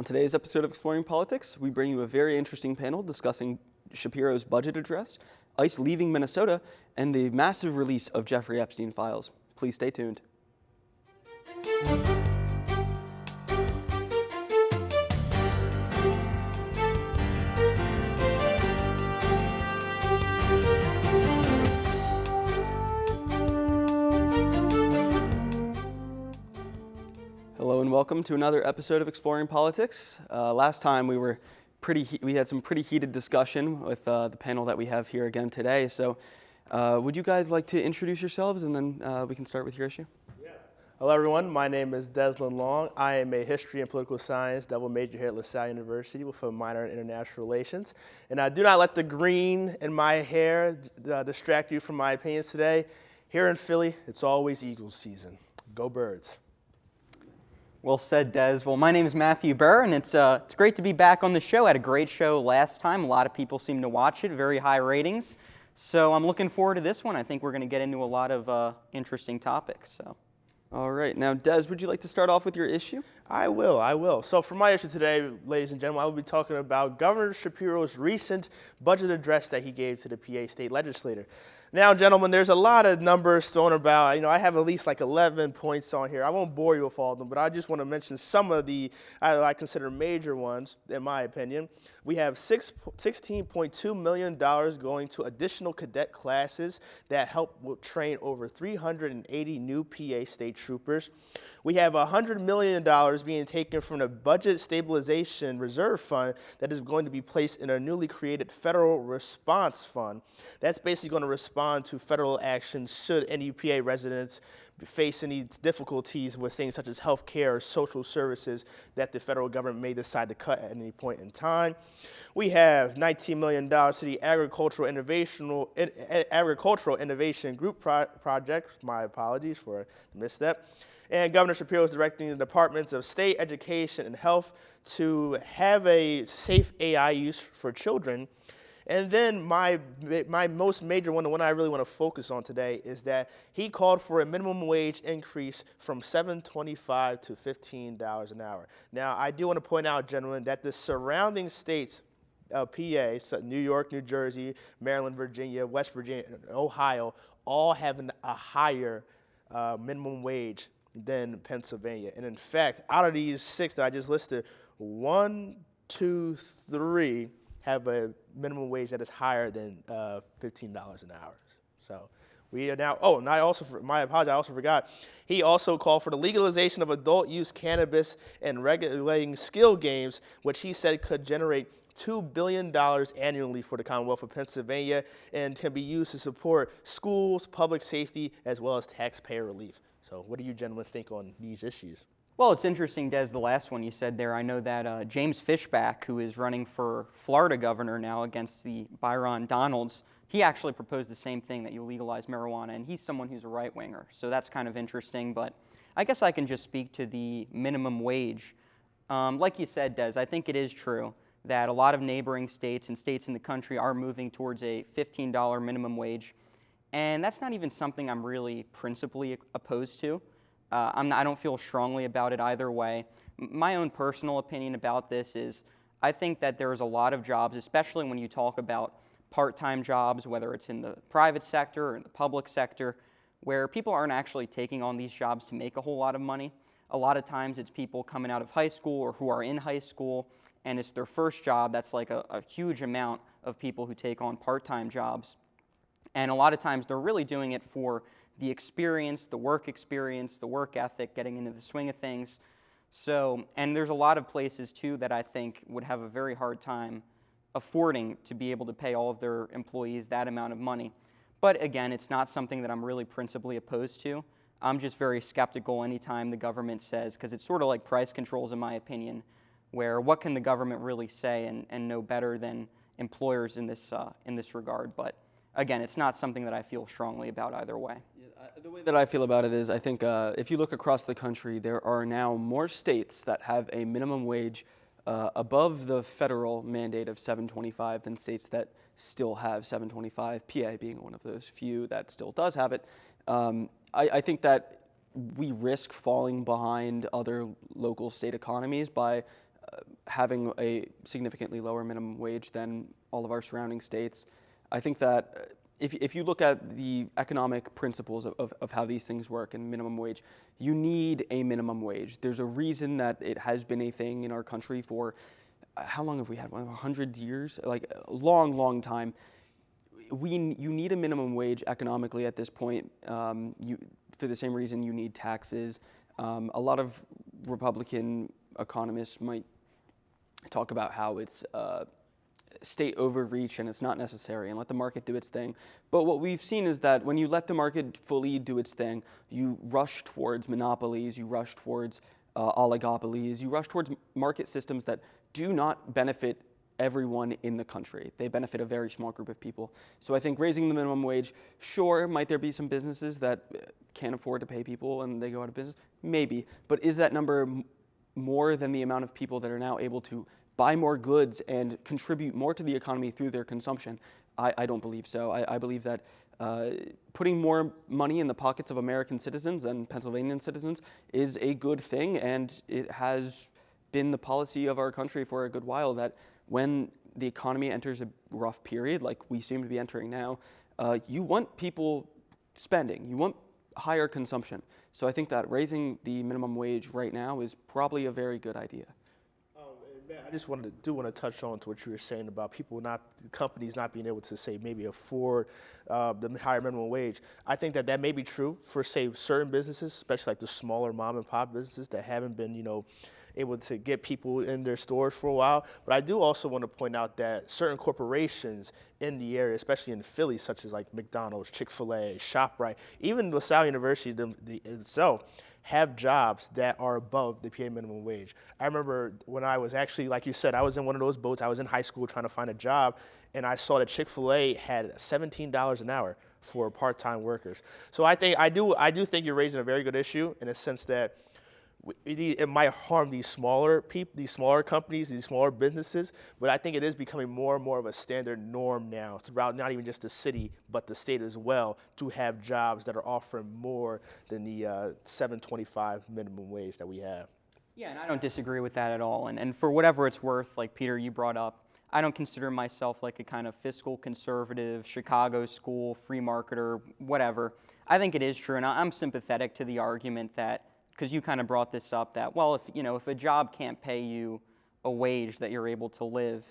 On today's episode of Exploring Politics, we bring you a very interesting panel discussing Shapiro's budget address, ICE leaving Minnesota, and the massive release of Jeffrey Epstein files. Please stay tuned. Hello and welcome to another episode of Exploring Politics. Last time we had some pretty heated discussion with the panel that we have here again today. So would you guys like to introduce yourselves and then we can start with your issue? Yeah. Hello everyone, my name is Deslin Long. I am a history and political science double major here at LaSalle University with a minor in international relations. And I do not let the green in my hair distract you from my opinions today. Here in Philly, it's always Eagles season. Go Birds. Well said, Des. Well, my name is Matthew Burr, and it's great to be back on the show. I had a great show last time. A lot of people seem to watch it, very high ratings. So I'm looking forward to this one. I think we're going to get into a lot of interesting topics. So. All right. Now, Des, would you like to start off with your issue? I will. So for my issue today, ladies and gentlemen, I will be talking about Governor Shapiro's recent budget address that he gave to the PA state legislature. Now, gentlemen, there's a lot of numbers thrown about. I have at least like 11 points on here. I won't bore you with all of them, but I just want to mention some of the I consider major ones, in my opinion. We have $16.2 million going to additional cadet classes that will train over 380 new PA state troopers. We have $100 million being taken from the Budget Stabilization Reserve Fund that is going to be placed in a newly created Federal Response Fund. That's basically going to respond to federal action should any PA residents face any difficulties with things such as health care or social services that the federal government may decide to cut at any point in time. We have $19 million to the Agricultural Innovation Group project. My apologies for the misstep. And Governor Shapiro is directing the Departments of State, Education, and Health to have a safe AI use for children. And then my most major one, the one I really want to focus on today, is that he called for a minimum wage increase from $7.25 to $15 an hour. Now, I do want to point out, gentlemen, that the surrounding states of PA, so New York, New Jersey, Maryland, Virginia, West Virginia, and Ohio, all have a higher minimum wage than Pennsylvania. And in fact, out of these 6 that I just listed, 1, 2, 3 have a minimum wage that is higher than $15 an hour. So we are now, and my apologies, I also forgot, he also called for the legalization of adult use cannabis and regulating skill games, which he said could generate $2 billion annually for the Commonwealth of Pennsylvania and can be used to support schools, public safety, as well as taxpayer relief. So what do you gentlemen think on these issues? Well, it's interesting, Des, the last one you said there. I know that James Fishback, who is running for Florida governor now against the Byron Donalds, he actually proposed the same thing, that you legalize marijuana, and he's someone who's a right-winger. So that's kind of interesting, but I guess I can just speak to the minimum wage. Like you said, Des, I think it is true that a lot of neighboring states and states in the country are moving towards a $15 minimum wage, and that's not even something I'm really principally opposed to. I don't feel strongly about it either way. My own personal opinion about this is I think that there's a lot of jobs, especially when you talk about part-time jobs, whether it's in the private sector or in the public sector, where people aren't actually taking on these jobs to make a whole lot of money. A lot of times it's people coming out of high school or who are in high school, and it's their first job. That's like a huge amount of people who take on part-time jobs. And a lot of times they're really doing it for the experience, the work ethic, getting into the swing of things. So, and there's a lot of places too that I think would have a very hard time affording to be able to pay all of their employees that amount of money. But again, it's not something that I'm really principally opposed to. I'm just very skeptical anytime the government says, because it's sort of like price controls in my opinion, where what can the government really say and know better than employers in this regard. But again, it's not something that I feel strongly about either way. The way that I feel about it is I think if you look across the country, there are now more states that have a minimum wage above the federal mandate of $7.25 than states that still have $7.25, PA being one of those few that still does have it. I think that we risk falling behind other local state economies by having a significantly lower minimum wage than all of our surrounding states. I think that if you look at the economic principles of how these things work and minimum wage, you need a minimum wage. There's a reason that it has been a thing in our country for, how long have we had? 100 years? Like a long, long time. You need a minimum wage economically at this point. For the same reason you need taxes. A lot of Republican economists might talk about how it's state overreach and it's not necessary and let the market do its thing. But what we've seen is that when you let the market fully do its thing, you rush towards monopolies, you rush towards oligopolies, you rush towards market systems that do not benefit everyone in the country. They benefit a very small group of people. So I think raising the minimum wage, sure, might there be some businesses that can't afford to pay people and they go out of business? Maybe. But is that number more than the amount of people that are now able to buy more goods and contribute more to the economy through their consumption? I don't believe so. I believe that putting more money in the pockets of American citizens and Pennsylvanian citizens is a good thing, and it has been the policy of our country for a good while that when the economy enters a rough period, like we seem to be entering now, you want people spending. You want higher consumption. So I think that raising the minimum wage right now is probably a very good idea. I just want to touch on to what you were saying about companies not being able to, say, maybe afford the higher minimum wage. I think that may be true for, say, certain businesses, especially like the smaller mom and pop businesses that haven't been, able to get people in their stores for a while. But I do also want to point out that certain corporations in the area, especially in Philly, such as like McDonald's, Chick-fil-A, ShopRite, even LaSalle University itself, have jobs that are above the PA minimum wage. I remember when I was actually, like you said, I was in one of those boats. I was in high school trying to find a job, and I saw that Chick-fil-A had $17 an hour for part-time workers. So I do think you're raising a very good issue in a sense that it might harm these smaller companies, these smaller businesses, but I think it is becoming more and more of a standard norm now throughout not even just the city, but the state as well, to have jobs that are offering more than the $7.25 minimum wage that we have. Yeah, and I don't disagree with that at all. And for whatever it's worth, like Peter, you brought up, I don't consider myself like a kind of fiscal conservative, Chicago school, free marketer, whatever. I think it is true, and I'm sympathetic to the argument that, because you kind of brought this up, that, well, if a job can't pay you a wage that you're able to live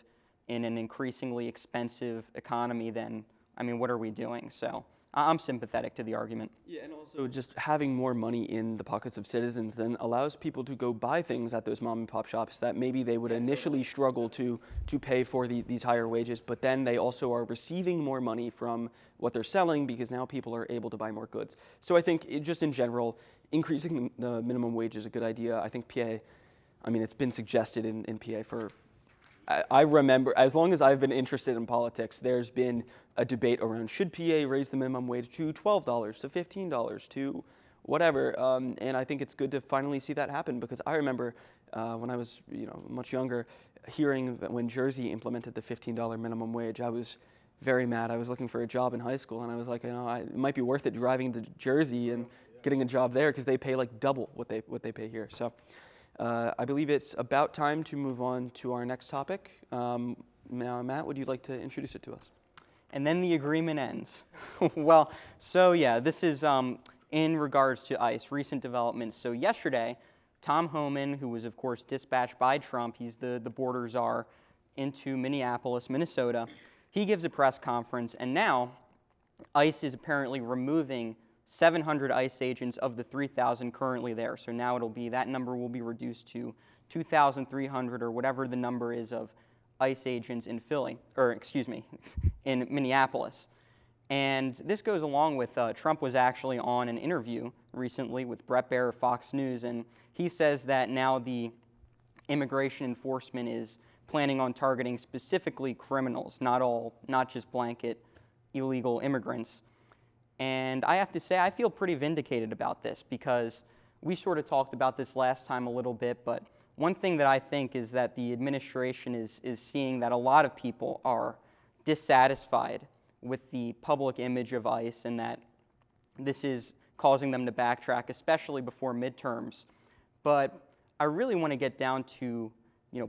in an increasingly expensive economy, then, I mean, what are we doing? So I'm sympathetic to the argument. Yeah, and also just having more money in the pockets of citizens then allows people to go buy things at those mom and pop shops that maybe they would initially struggle to pay for these higher wages, but then they also are receiving more money from what they're selling because now people are able to buy more goods. So I think just in general, increasing the minimum wage is a good idea. I think it's been suggested in PA for, I remember, as long as I've been interested in politics, there's been a debate around should PA raise the minimum wage to $12, to $15, to whatever. And I think it's good to finally see that happen, because I remember when I was much younger, hearing that when Jersey implemented the $15 minimum wage, I was very mad. I was looking for a job in high school, and I was like, it might be worth it driving to Jersey and getting a job there, because they pay like double what they pay here. So I believe it's about time to move on to our next topic. Now, Matt, would you like to introduce it to us? And then the agreement ends. Well, so yeah, this is in regards to ICE, recent developments. So yesterday, Tom Homan, who was of course dispatched by Trump, he's the border czar, into Minneapolis, Minnesota, he gives a press conference, and now ICE is apparently removing 700 ICE agents of the 3,000 currently there. So now that number will be reduced to 2,300 or whatever the number is of ICE agents in in Minneapolis. And this goes along with, Trump was actually on an interview recently with Brett Baier of Fox News, and he says that now the immigration enforcement is planning on targeting specifically criminals, not just blanket illegal immigrants. And I have to say, I feel pretty vindicated about this, because we sort of talked about this last time a little bit, but one thing that I think is that the administration is seeing that a lot of people are dissatisfied with the public image of ICE, and that this is causing them to backtrack, especially before midterms. But I really want to get down to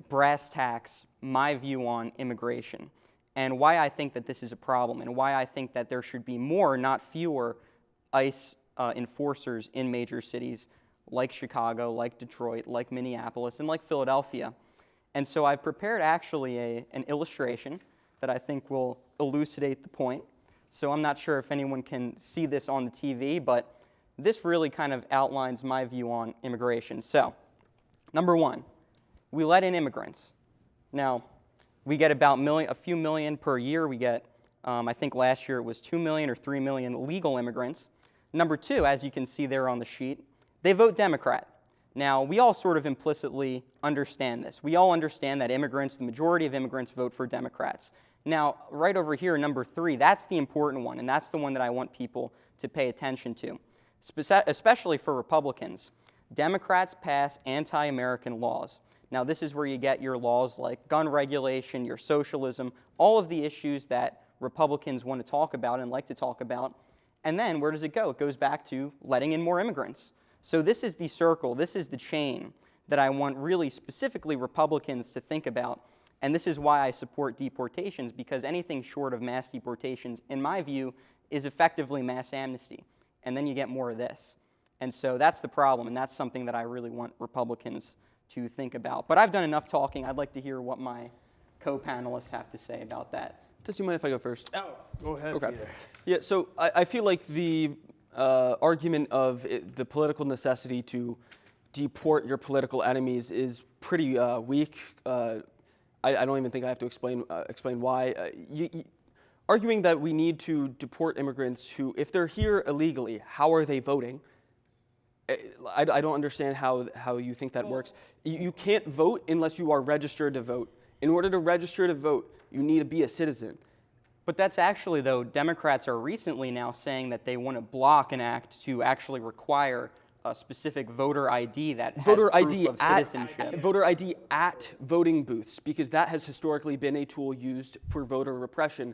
brass tacks my view on immigration and why I think that this is a problem and why I think that there should be more, not fewer, ICE enforcers in major cities like Chicago, like Detroit, like Minneapolis, and like Philadelphia. And so I've prepared actually an illustration that I think will elucidate the point. So I'm not sure if anyone can see this on the TV, but this really kind of outlines my view on immigration. So, number one, we let in immigrants. Now, we get about a few million per year. We get, I think last year it was 2 million or 3 million legal immigrants. Number two, as you can see there on the sheet, they vote Democrat. Now, we all sort of implicitly understand this. We all understand that the majority of immigrants vote for Democrats. Now, right over here, number three, that's the important one, and that's the one that I want people to pay attention to, especially for Republicans. Democrats pass anti-American laws. Now, this is where you get your laws like gun regulation, your socialism, all of the issues that Republicans want to talk about and like to talk about. And then where does it go? It goes back to letting in more immigrants. So this is the circle, this is the chain that I want really specifically Republicans to think about. And this is why I support deportations, because anything short of mass deportations, in my view, is effectively mass amnesty. And then you get more of this. And so that's the problem, and that's something that I really want Republicans to think about. But I've done enough talking. I'd like to hear what my co-panelists have to say about that. Does you mind if I go first? Oh, go ahead, Okay. Peter. Yeah, so I feel like the argument of the political necessity to deport your political enemies is pretty weak. I don't even think I have to explain why. Arguing that we need to deport immigrants who, if they're here illegally, how are they voting? I don't understand how you think that works. You can't vote unless you are registered to vote. In order to register to vote, you need to be a citizen. But that's actually, though, Democrats are recently now saying that they want to block an act to actually require a specific voter ID that has Voter proof ID of citizenship. voter ID at voting booths, because that has historically been a tool used for voter repression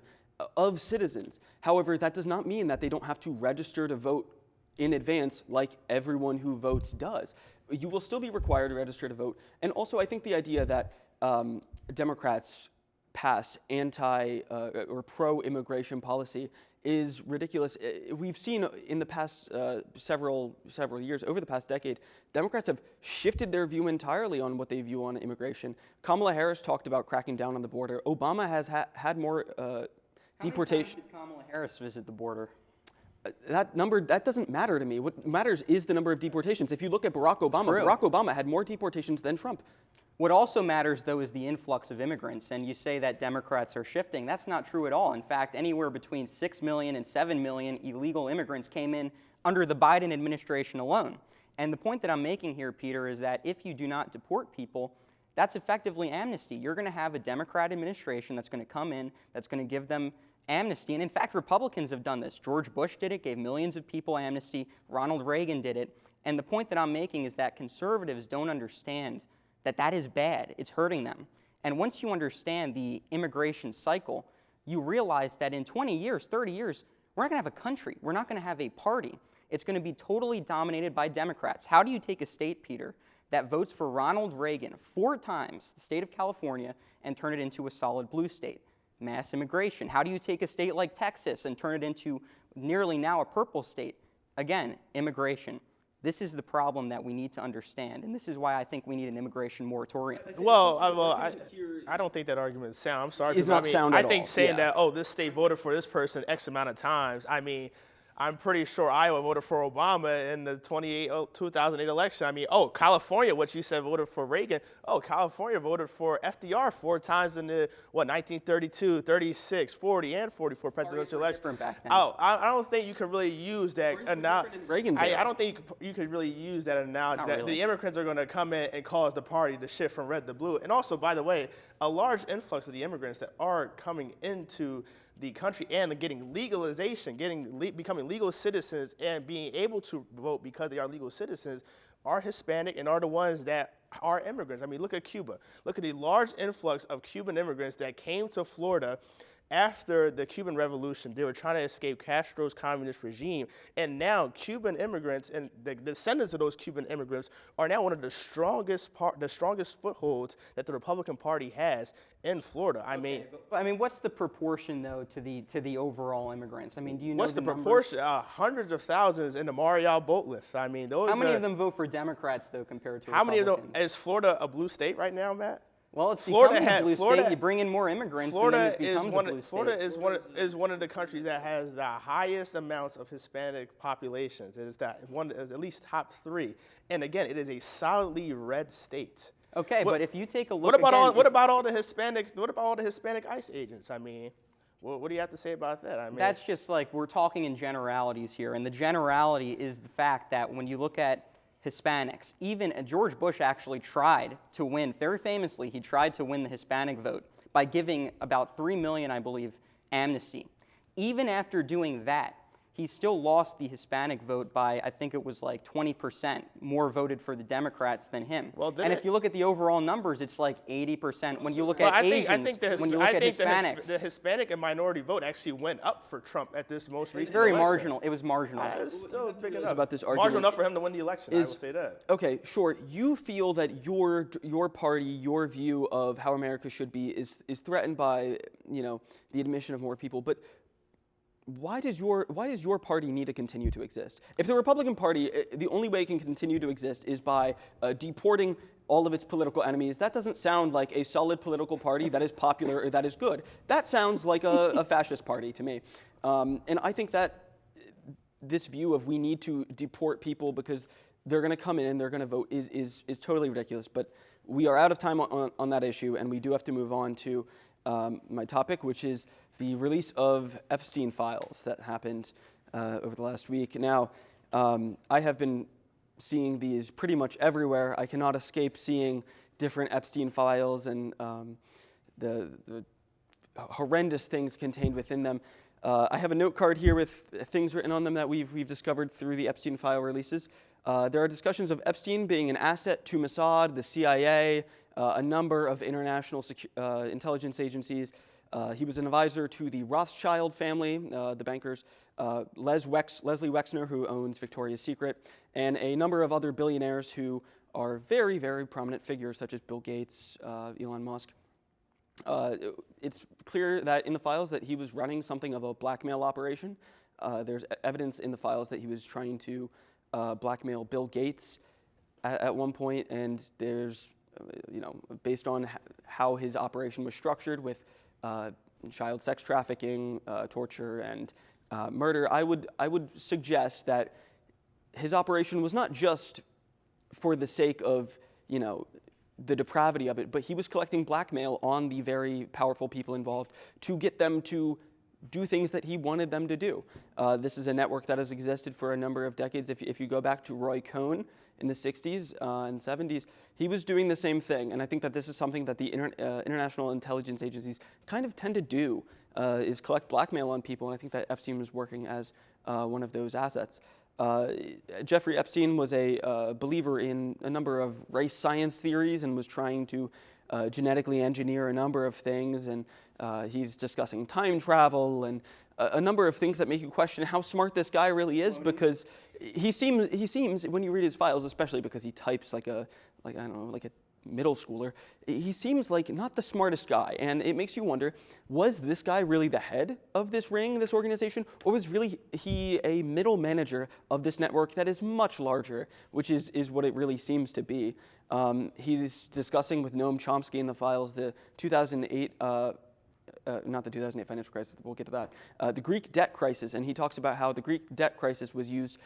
of citizens. However, that does not mean that they don't have to register to vote in advance like everyone who votes does. You will still be required to register to vote. And also, I think the idea that Democrats pass anti or pro-immigration policy is ridiculous. We've seen in the past several years, over the past decade, Democrats have shifted their view entirely on what they view on immigration. Kamala Harris talked about cracking down on the border. Obama has had more deportation. How many times did Kamala Harris visit the border? That number, that doesn't matter to me. What matters is the number of deportations. If you look at Barack Obama, True. Barack Obama had more deportations than Trump. What also matters, though, is the influx of immigrants. And you say that Democrats are shifting. That's not true at all. In fact, anywhere between 6 million and 7 million illegal immigrants came in under the Biden administration alone. And the point that I'm making here, Peter, is that if you do not deport people, that's effectively amnesty. You're going to have a Democrat administration that's going to come in, that's going to give them amnesty. And in fact, Republicans have done this. George Bush did it, gave millions of people amnesty. Ronald Reagan did it. And the point that I'm making is that conservatives don't understand that that is bad. It's hurting them. And once you understand the immigration cycle, you realize that in 20 years, 30 years, we're not going to have a country. We're not going to have a party. It's going to be totally dominated by Democrats. How do you take a state, Peter, that votes for Ronald Reagan 4 times, the state of California, and turn it into a solid blue state? Mass immigration. How do you take a state like Texas and turn it into nearly now a purple state? Again, immigration. This is the problem that we need to understand, and this is why I think we need an immigration moratorium. Well, I don't think that argument is sound. I'm sorry. It's not sound at I think all. saying Yeah. that, oh, this state voted for this person X amount of times, I mean, I'm pretty sure Iowa voted for Obama in the 2008 election. I mean, oh, California, what you said voted for Reagan. Oh, California voted for FDR 4 times in the, 1932, 36, 40, and 44 presidential elections. Oh, I don't think you can really use that analogy. I don't think you could really use that analogy that the immigrants are going to come in and cause the party to shift from red to blue. And also, by the way, a large influx of the immigrants that are coming into the country and getting legalization, becoming legal citizens and being able to vote because they are legal citizens are Hispanic and are the ones that are immigrants. I mean, look at Cuba. Look at the large influx of Cuban immigrants that came to Florida after the Cuban Revolution, they were trying to escape Castro's communist regime, and now Cuban immigrants and the descendants of those Cuban immigrants are now one of the strongest footholds that the Republican Party has in Florida. I mean, what's the proportion though to the overall immigrants? I mean, do you know what's the numbers? proportion? Hundreds of thousands in the Marial boat lift. I mean, those. How many of them vote for Democrats though compared to How many Republicans? of them? Is Florida a blue state right now, Matt? Well, it's becoming a blue Florida, state. You bring in more immigrants, Florida and then it becomes a blue state. is one of the countries that has the highest amounts of Hispanic populations. It is at least top 3. And again, it is a solidly red state. Okay, but if you take a look, what about all the Hispanics? What about all the Hispanic ICE agents? I mean, what do you have to say about that? I mean, that's just like we're talking in generalities here, and the generality is the fact that when you look at Hispanics, even George Bush actually tried to win, very famously, he tried to win the Hispanic vote by giving about 3 million, I believe, amnesty. Even after doing that, he still lost the Hispanic vote by, I think it was like 20% more voted for the Democrats than him. Well, and if you look at the overall numbers, it's like 80%. When you look at Asians, when you look at Hispanics. the Hispanic and minority vote actually went up for Trump at this most recent very election. marginal. It was marginal. It's still big enough. About this marginal argument enough for him to win the election, I will say that. Okay, sure. You feel that your party, your view of how America should be is threatened by, the admission of more people, but why does your party need to continue to exist? If the Republican Party, the only way it can continue to exist is by deporting all of its political enemies, that doesn't sound like a solid political party that is popular or that is good. That sounds like a fascist party to me. And I think that this view of we need to deport people because they're going to come in and they're going to vote is totally ridiculous. But we are out of time on that issue, and we do have to move on to my topic, which is the release of Epstein files that happened over the last week. Now, I have been seeing these pretty much everywhere. I cannot escape seeing different Epstein files and the horrendous things contained within them. I have a note card here with things written on them that we've discovered through the Epstein file releases. There are discussions of Epstein being an asset to Mossad, the CIA, a number of international intelligence agencies. He was an advisor to the Rothschild family, the bankers, Leslie Wexner, who owns Victoria's Secret, and a number of other billionaires who are very, very prominent figures, such as Bill Gates, Elon Musk. It's clear that in the files that he was running something of a blackmail operation. There's evidence in the files that he was trying to blackmail Bill Gates at one point, and there's, based on how his operation was structured with child sex trafficking, torture, and murder, I would suggest that his operation was not just for the sake of, the depravity of it, but he was collecting blackmail on the very powerful people involved to get them to do things that he wanted them to do. This is a network that has existed for a number of decades. If you go back to Roy Cohn in the 60s and 70s, he was doing the same thing. And I think that this is something that the international intelligence agencies kind of tend to do, is collect blackmail on people. And I think that Epstein was working as one of those assets. Jeffrey Epstein was a believer in a number of race science theories and was trying to genetically engineer a number of things, and he's discussing time travel and a number of things that make you question how smart this guy really is, because he seems when you read his files, especially because he types like a middle schooler, he seems like not the smartest guy, and it makes you wonder, was this guy really the head of this ring, this organization, or was really he a middle manager of this network that is much larger, which is what it really seems to be. He's discussing with Noam Chomsky in the files the 2008, not the 2008 financial crisis, we'll get to that, the Greek debt crisis, and he talks about how the Greek debt crisis was used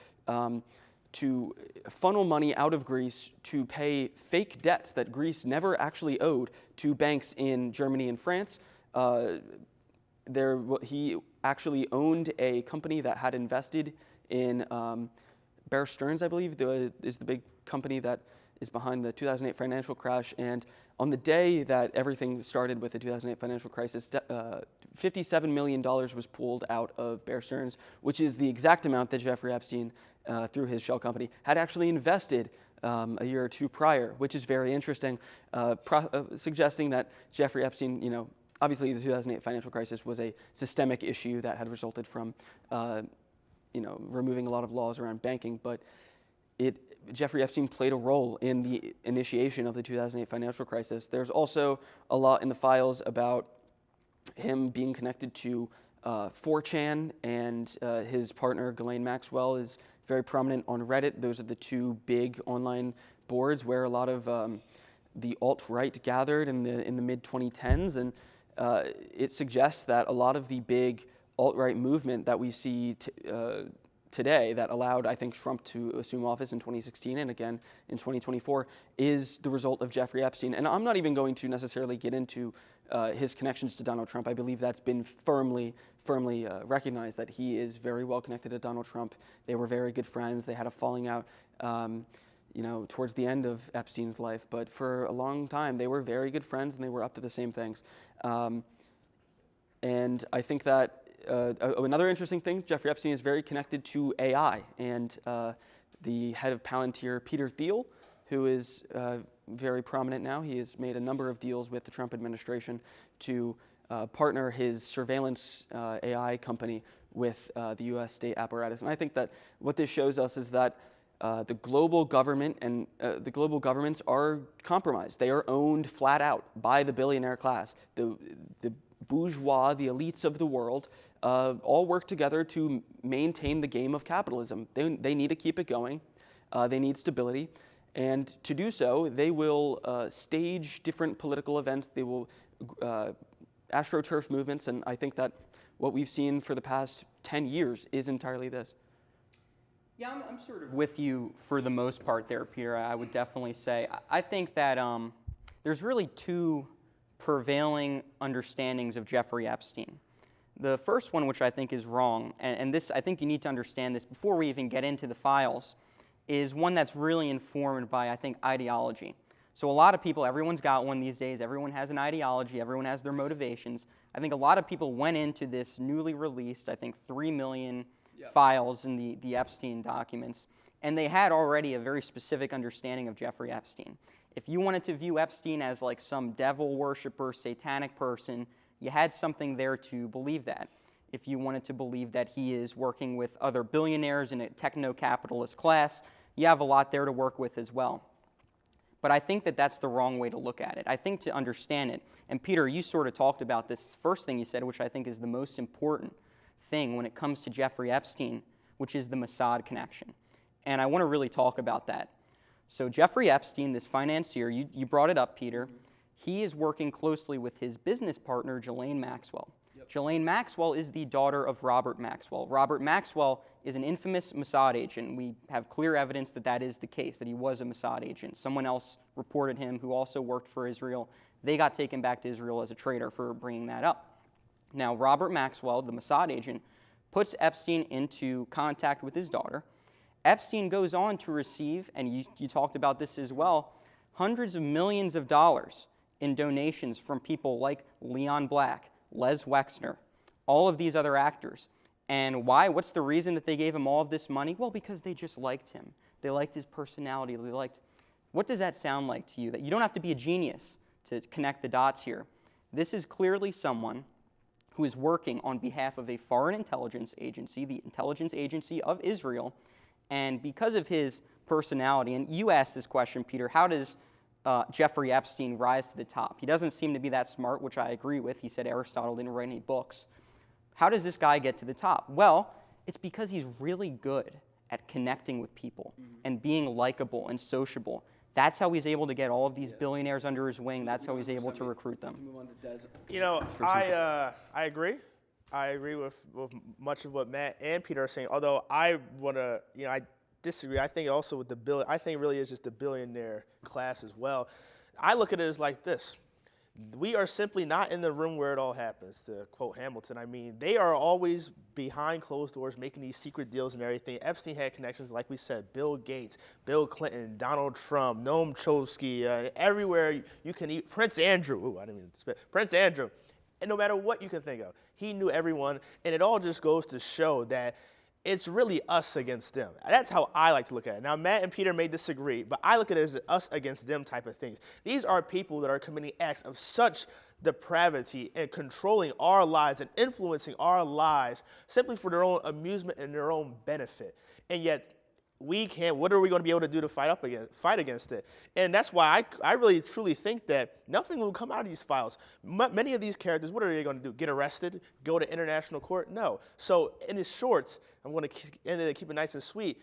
to funnel money out of Greece to pay fake debts that Greece never actually owed to banks in Germany and France. He actually owned a company that had invested in Bear Stearns, I believe, is the big company that is behind the 2008 financial crash. And on the day that everything started with the 2008 financial crisis, $57 million was pulled out of Bear Stearns, which is the exact amount that Jeffrey Epstein, through his shell company, had actually invested a year or two prior, which is very interesting, suggesting that Jeffrey Epstein, obviously the 2008 financial crisis was a systemic issue that had resulted from, removing a lot of laws around banking, but Jeffrey Epstein played a role in the initiation of the 2008 financial crisis. There's also a lot in the files about him being connected to 4chan, and his partner, Ghislaine Maxwell, is very prominent on Reddit. Those are the two big online boards where a lot of the alt-right gathered in the mid-2010s, and it suggests that a lot of the big alt-right movement that we see today that allowed, I think, Trump to assume office in 2016 and again in 2024 is the result of Jeffrey Epstein. And I'm not even going to necessarily get into his connections to Donald Trump. I believe that's been firmly recognized, that he is very well connected to Donald Trump. They were very good friends. They had a falling out towards the end of Epstein's life, but for a long time they were very good friends and they were up to the same things. And I think that another interesting thing, Jeffrey Epstein is very connected to AI, and the head of Palantir, Peter Thiel, who is very prominent now. He has made a number of deals with the Trump administration to partner his surveillance AI company with the U.S. state apparatus. And I think that what this shows us is that the global government and the global governments are compromised. They are owned flat out by the billionaire class. The bourgeois, the elites of the world, all work together to maintain the game of capitalism. They need to keep it going. They need stability. And to do so, they will stage different political events. They will astroturf movements. And I think that what we've seen for the past 10 years is entirely this. Yeah, I'm sort of with you for the most part there, Peter. I would definitely say. I think that there's really two prevailing understandings of Jeffrey Epstein. The first one, which I think is wrong, and this, I think you need to understand this before we even get into the files, is one that's really informed by, I think, ideology. So a lot of people, everyone's got one these days, everyone has an ideology, everyone has their motivations. I think a lot of people went into this newly released, I think 3 million files in the Epstein documents, and they had already a very specific understanding of Jeffrey Epstein. If you wanted to view Epstein as like some devil worshiper, satanic person, you had something there to believe that. If you wanted to believe that he is working with other billionaires in a techno-capitalist class, you have a lot there to work with as well. But I think that that's the wrong way to look at it. I think to understand it, and Peter, you sort of talked about this first thing you said, which I think is the most important thing when it comes to Jeffrey Epstein, which is the Mossad connection. And I want to really talk about that. So Jeffrey Epstein, this financier, you brought it up, Peter, he is working closely with his business partner, Ghislaine Maxwell. Ghislaine Maxwell is the daughter of Robert Maxwell. Robert Maxwell is an infamous Mossad agent. We have clear evidence that that is the case, that he was a Mossad agent. Someone else reported him who also worked for Israel. They got taken back to Israel as a traitor for bringing that up. Now, Robert Maxwell, the Mossad agent, puts Epstein into contact with his daughter. Epstein goes on to receive, and you talked about this as well, hundreds of millions of dollars in donations from people like Leon Black, Les Wexner, all of these other actors. And why? What's the reason that they gave him all of this money? Well, because they just liked him. They liked his personality. They liked. What does that sound like to you? That you don't have to be a genius to connect the dots here. This is clearly someone who is working on behalf of a foreign intelligence agency, the intelligence agency of Israel, and because of his personality, and you asked this question, Peter, how does Jeffrey Epstein rise to the top? He doesn't seem to be that smart, which I agree with. He said Aristotle didn't write any books. How does this guy get to the top? Well, it's because he's really good at connecting with people and being likable and sociable. That's how he's able to get all of these billionaires under his wing. That's how he's able to recruit them. You know, I agree. I agree with much of what Matt and Peter are saying. Although I want to, I disagree. I think also with I think it really is just the billionaire class as well. I look at it as like this. We are simply not in the room where it all happens, to quote Hamilton. I mean, they are always behind closed doors making these secret deals and everything. Epstein had connections, like we said, Bill Gates, Bill Clinton, Donald Trump, Noam Chomsky, everywhere you can eat. Prince Andrew, Prince Andrew. And no matter what you can think of, he knew everyone. And it all just goes to show that it's really us against them. That's how I like to look at it. Now, Matt and Peter may disagree, but I look at it as us against them type of things. These are people that are committing acts of such depravity and controlling our lives and influencing our lives simply for their own amusement and their own benefit. And yet we can't. What are we going to be able to do to fight against it? And that's why I really truly think that nothing will come out of these files. Many of these characters, what are they going to do? Get arrested? Go to international court? No. So in the shorts, I'm going to keep it nice and sweet.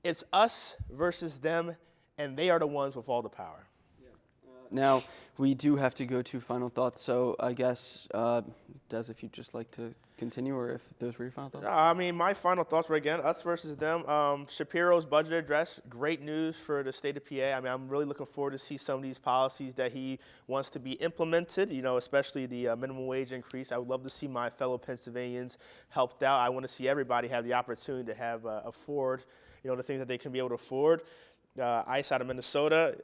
It's us versus them, and they are the ones with all the power. Now, we do have to go to final thoughts, so I guess, Des, if you'd just like to continue, or if those were your final thoughts? I mean, my final thoughts were, again, us versus them. Shapiro's budget address, great news for the state of PA. I mean, I'm really looking forward to see some of these policies that he wants to be implemented, especially the minimum wage increase. I would love to see my fellow Pennsylvanians helped out. I want to see everybody have the opportunity to have afford, the things that they can be able to afford. ICE out of Minnesota,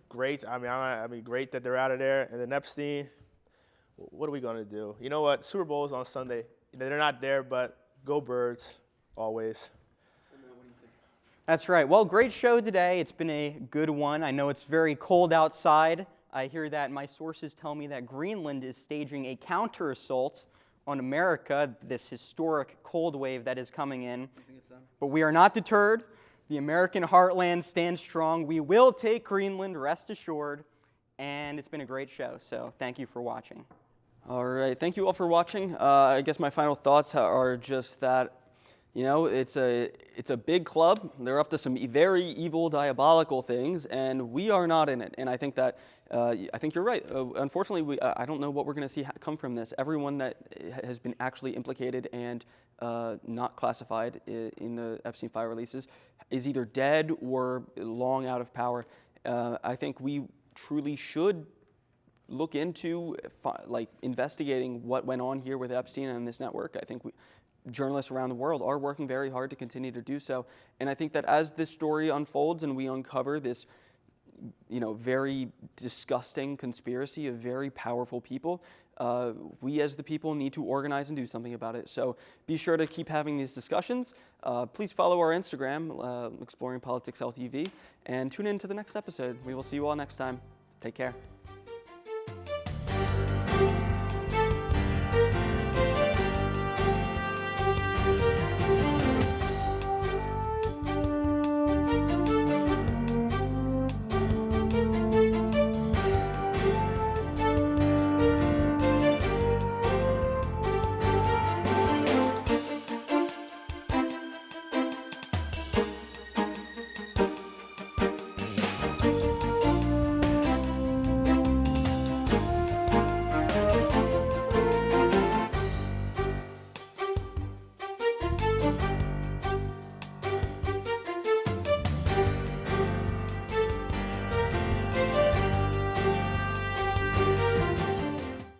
great. I mean, great that they're out of there. And then Epstein, what are we going to do? You know what? Super Bowl is on Sunday. They're not there, but go Birds, always. That's right. Well, great show today. It's been a good one. I know it's very cold outside. I hear that my sources tell me that Greenland is staging a counter-assault on America, this historic cold wave that is coming in. You think it's them? But we are not deterred. The American heartland stands strong. We will take Greenland, rest assured. And it's been a great show, so thank you for watching. All right, thank you all for watching. I guess my final thoughts are just that, it's a big club. They're up to some very evil, diabolical things, and we are not in it. And I think that, I think you're right. Unfortunately, I don't know what we're going to see come from this. Everyone that has been actually implicated and not classified in the Epstein file releases is either dead or long out of power. I think we truly should look into investigating what went on here with Epstein and this network. I think journalists around the world are working very hard to continue to do so. And I think that as this story unfolds and we uncover this very disgusting conspiracy of very powerful people, we as the people need to organize and do something about it. So be sure to keep having these discussions. Please follow our Instagram, Exploring Politics LTV, and tune in to the next episode. We will see you all next time. Take care.